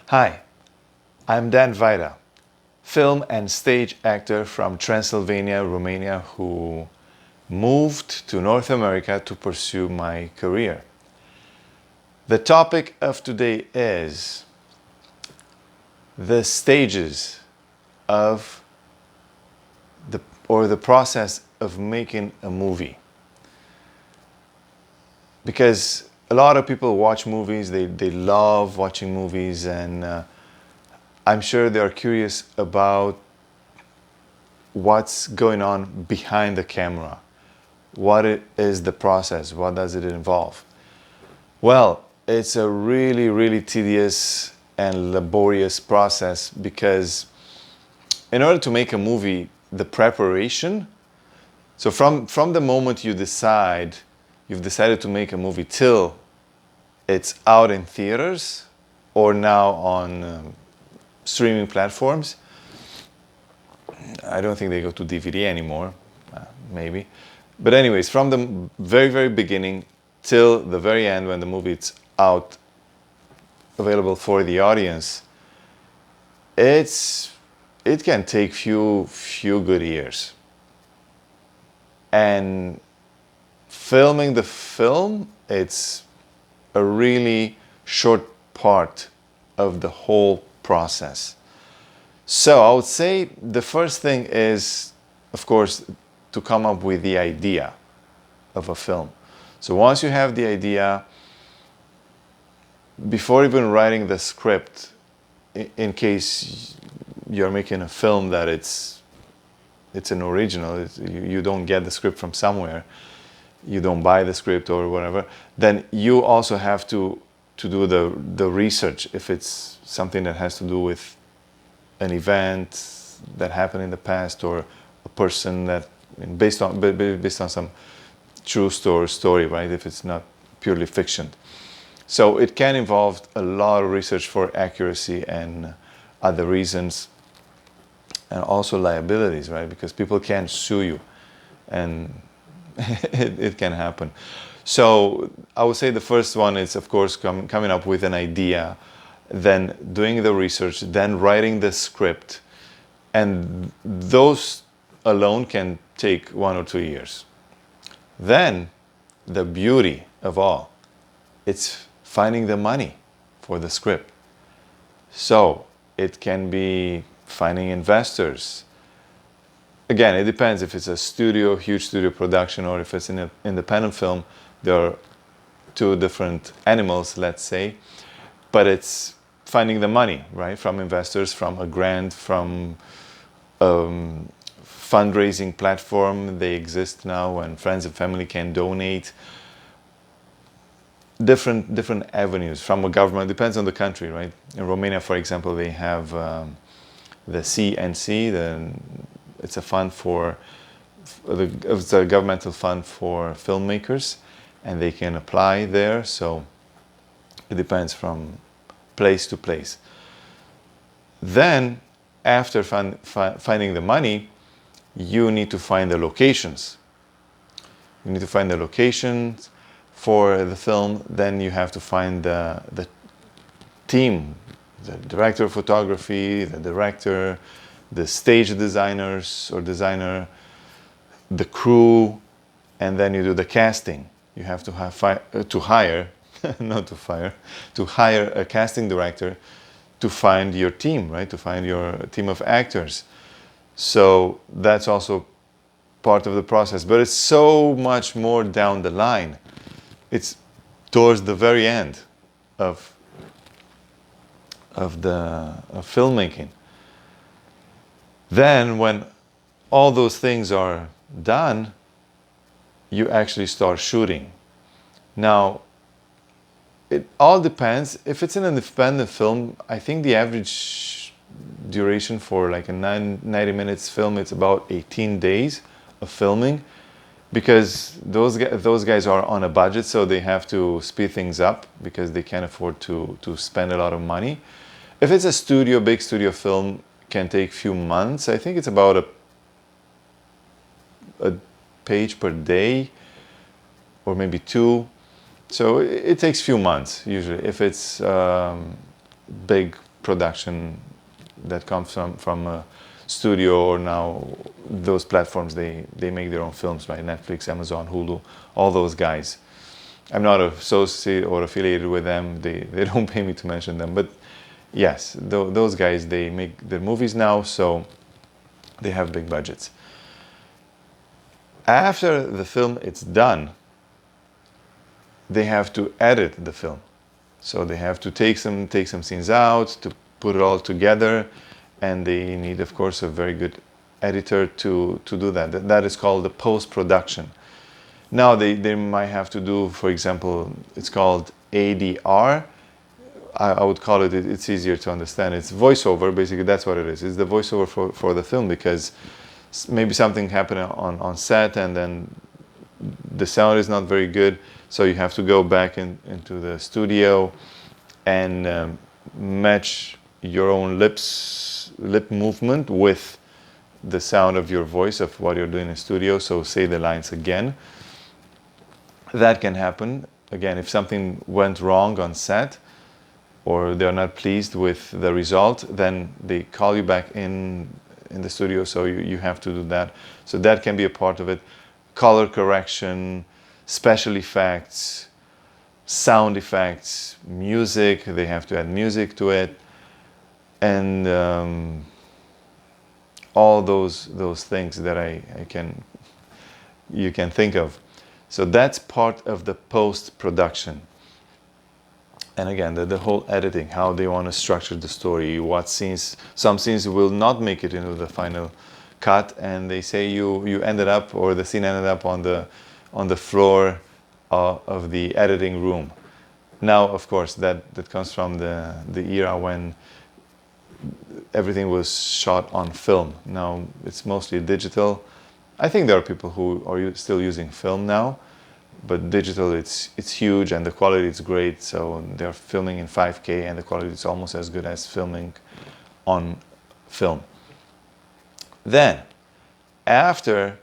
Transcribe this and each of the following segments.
Hi, I'm Dan Vaida, film and stage actor from Transylvania, Romania, who moved to North America to pursue my career. The topic of today is the stages of the process of making a movie. Because a lot of people watch movies, they love watching movies, and I'm sure they are curious about what's going on behind the camera. What is the process? What does it involve? Well, it's a really, really tedious and laborious process because in order to make a movie, the preparation, so from the moment you've decided to make a movie till it's out in theaters or now on streaming platforms. I don't think they go to DVD anymore, maybe. But anyways, from the very, very beginning till the very end when the movie is out, available for the audience, it can take few good years. And filming the film, it's a really short part of the whole process. So I would say the first thing is, of course, to come up with the idea of a film. So once you have the idea, before even writing the script, in case you're making a film that it's an original, you don't get the script from somewhere, you don't buy the script or whatever, then you also have to do the research if it's something that has to do with an event that happened in the past or a person that based on some true story, right? If it's not purely fiction. So it can involve a lot of research for accuracy and other reasons, and also liabilities, right? Because people can sue you, and it can happen. So I would say the first one is, of course, coming up with an idea, then doing the research, then writing the script, and those alone can take 1 or 2 years. Then the beauty of all, it's finding the money for the script. So it can be finding investors. Again, it depends if it's a huge studio production, or if it's an independent film. There are two different animals, let's say, but it's finding the money, right? From investors, from a grant, from fundraising platform. They exist now, and friends and family can donate. Different avenues from a government. Depends on the country, right? In Romania, for example, they have the CNC. It's a fund it's a governmental fund for filmmakers, and they can apply there. So it depends from place to place. Then, after finding the money, you need to find the locations. You need to find the locations for the film. Then you have to find the team, the director of photography, the director, the stage designers or designer, the crew, and then you do the casting. You have to hire, not to fire, to hire a casting director to find your team, right? To find your team of actors. So that's also part of the process, but it's so much more down the line. It's towards the very end of filmmaking. Then when all those things are done, you actually start shooting. Now, it all depends. If it's an independent film, I think the average duration for like a 90 minutes film, it's about 18 days of filming, because those guys are on a budget, so they have to speed things up because they can't afford to spend a lot of money. If it's a big studio film, can take few months. I think it's about a page per day, or maybe two. So it takes few months usually if it's big production that comes from a studio, or now those platforms, they make their own films, right? Netflix, Amazon, Hulu, all those guys. I'm not associated or affiliated with them. They don't pay me to mention them, but yes, those guys, they make their movies now, so they have big budgets. After the film it's done, they have to edit the film. So they have to take some scenes out to put it all together, and they need, of course, a very good editor to do that. That is called the post-production. Now they might have to do, for example, it's called ADR. I would call it, it's easier to understand. It's voiceover, basically, that's what it is. It's the voiceover for the film, because maybe something happened on set and then the sound is not very good, so you have to go back into the studio and match your own lip movement with the sound of your voice, of what you're doing in studio, so say the lines again. That can happen. Again, if something went wrong on set, or they're not pleased with the result, then they call you back in the studio, so you have to do that. So that can be a part of it. Color correction, special effects, sound effects, music, they have to add music to it, and all those things that you can think of. So that's part of the post-production. And again, the whole editing, how they want to structure the story, what scenes, some scenes will not make it into the final cut, and they say you ended up, or the scene ended up on the floor of the editing room. Now, of course, that comes from the era when everything was shot on film. Now it's mostly digital. I think there are people who are still using film now, but digital, it's huge and the quality is great. So they're filming in 5K and the quality is almost as good as filming on film. Then, after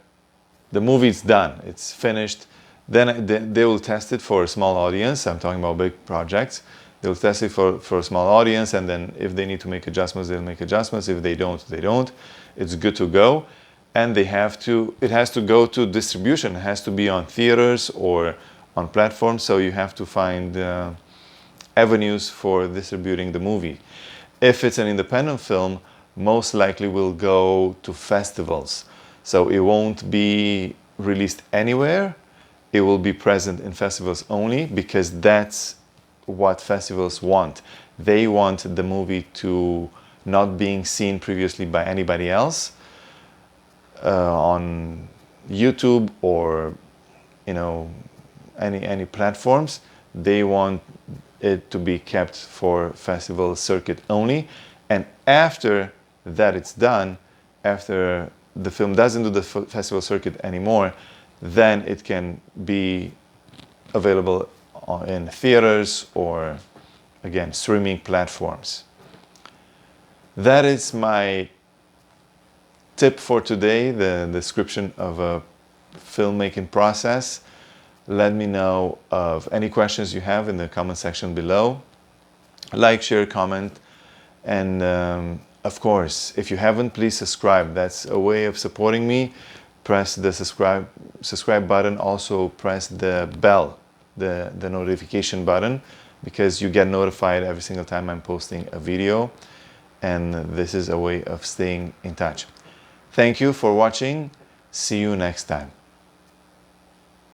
the movie's done, it's finished, then they will test it for a small audience. I'm talking about big projects. They'll test it for a small audience, and then if they need to make adjustments, they'll make adjustments. If they don't, they don't. It's good to go. And it has to go to distribution. It has to be on theaters or on platforms, so you have to find avenues for distributing the movie. If it's an independent film, most likely will go to festivals. So it won't be released anywhere. It will be present in festivals only, because that's what festivals want. They want the movie to not being seen previously by anybody else on YouTube or any platforms. They want it to be kept for festival circuit only, and after that it's done, after the film doesn't do the festival circuit anymore, then it can be available in theaters or, again, streaming platforms. That is my tip for today, the description of a filmmaking process. Let me know of any questions you have in the comment section below. Like, share, comment, and of course, if you haven't, please subscribe. That's a way of supporting me. Press the subscribe button. Also press the bell, the notification button, because you get notified every single time I'm posting a video, and this is a way of staying in touch. Thank you for watching. See you next time.